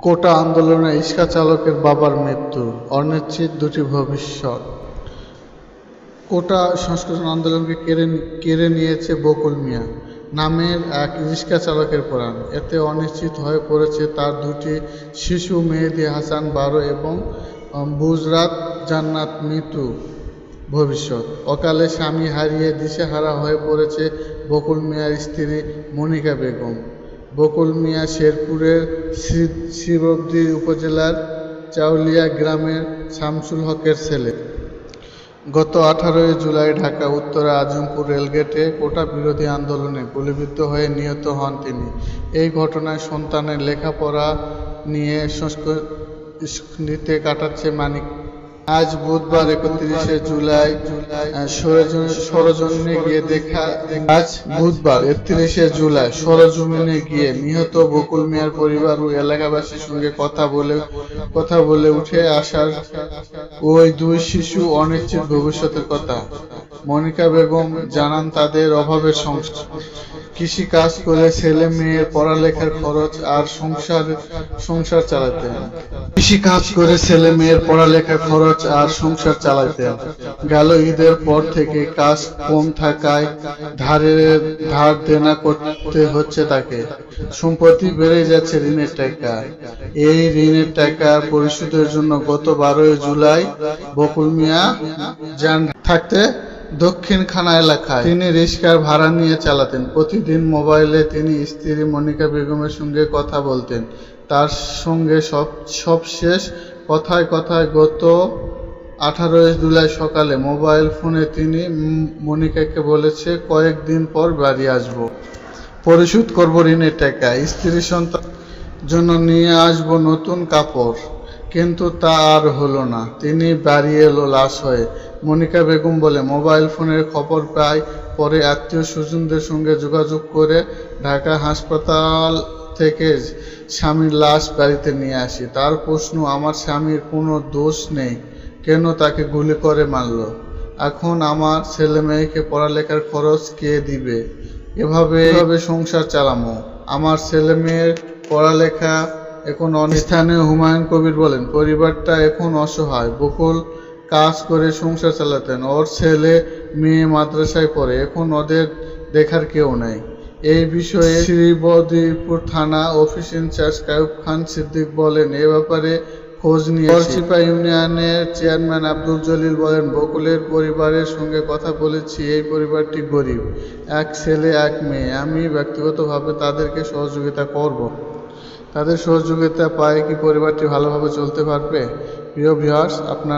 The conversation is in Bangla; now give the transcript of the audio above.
কোটা আন্দোলনে রিকশা চালকের বাবার মৃত্যু, অনিশ্চিত দুটি ভবিষ্যৎ। কোটা সংস্কার আন্দোলনকে কেড়ে নিয়েছে বকুল মিয়া নামের এক রিকশা চালকের প্রাণ। এতে অনিশ্চিত হয়ে পড়েছে তার দুটি শিশু মেহেদী হাসান 12 এবং বুজরাত জান্নাত মিতু ভবিষ্যৎ। অকালে স্বামী হারিয়ে দিশেহারা হয়ে পড়েছে বকুল মিয়ার স্ত্রী মনিকা বেগম। বকুল মিয়া শেরপুরের শ্রীবরদী উপজেলার চাউলিয়া গ্রামের শামসুল হকের ছেলে। গত 18 জুলাই ঢাকা উত্তরা আজমপুর রেলগেটে কোটা বিরোধী আন্দোলনে গুলিবিদ্ধ হয়ে নিহত হন তিনি। এই ঘটনায় সন্তানের লেখাপড়া নিয়ে সংস্কৃতিতে কাটাচ্ছে মানিক। আজ বুধবার 31 জুলাই সরেজমিনে গিয়ে নিহত বকুল মিয়ার পরিবার ও এলাকাবাসীর সঙ্গে কথা বলে উঠে আসার ওই দুই শিশু অনিশ্চিত ভবিষ্যতের কথা। মনিকা বেগম জানান, তাদের অভাবের সংসার। কৃষি কাজ করে ছেলে মেয়ের পড়ালেখার খরচ আর সংসার চালাতেন। গেল ঈদের পর থেকে কাজ কম থাকায় ধার দেনা করতে হচ্ছে তাকে। সম্পত্তি বেড়ে যাচ্ছে ঋণের টাকা। এই ঋণের টাকা পরিশোধের জন্য গত 12 জুলাই বকুল মিয়া যান থাকতে দক্ষিণ খানা এলাকায়। তিনি রিকশার ভাড়া নিয়ে চালাতেন। প্রতিদিন মোবাইলে তিনি স্ত্রী মনিকা বেগমের সঙ্গে কথা বলতেন। তার সঙ্গে সবশেষ কথায় গত 18 জুলাই সকালে মোবাইল ফোনে তিনি মনিকাকে বলেছে, কয়েকদিন পর বাড়ি আসবো, পরিশোধ করব ঋণের টাকা, স্ত্রী সন্তান জন্য নিয়ে আসবো নতুন কাপড়। কিন্তু তা আর হলো না। তিনি বাড়ি এলো লাশ হয়ে। মনিকা বেগম বলে, মোবাইল ফোনের খবর পাই পরে আত্মীয় স্বজনদের সঙ্গে যোগাযোগ করে ঢাকা হাসপাতাল থেকে স্বামীর লাশ বাড়িতে নিয়ে আসি। তার প্রশ্ন, আমার স্বামীর কোনো দোষ নেই, কেন তাকে গুলি করে মারল? এখন আমার ছেলে মেয়েকে পড়ালেখার খরচ কে দিবে? এভাবে সংসার চালামো? আমার ছেলে মেয়ের পড়ালেখা এখন স্থানীয় হুমায়ুন কবির বলেন, পরিবারটা এখন অসহায়। বকুল কাজ করে সংসার চালাতেন। ওর ছেলে মেয়ে মাদ্রাসায় পড়ে। এখন ওদের দেখার কেউ নাই। এই বিষয়ে শ্রীবরদীপুর থানা অফিস ইনচার্জ কাইয়ুব খান সিদ্দিক বলেন, এ ব্যাপারে খোঁজ নিয়ে বরচিপা ইউনিয়নের চেয়ারম্যান আব্দুল জলিল বলেন, বকুলের পরিবারের সঙ্গে কথা বলেছি। এই পরিবারটি গরিব, এক ছেলে এক মেয়ে। আমি ব্যক্তিগতভাবে তাদেরকে সহযোগিতা করব। তাদের সহযোগিতা পায় কি পরিবারটি ভালোভাবে চলতে পারবে। প্রিয় ভিউয়ার্স, আপনার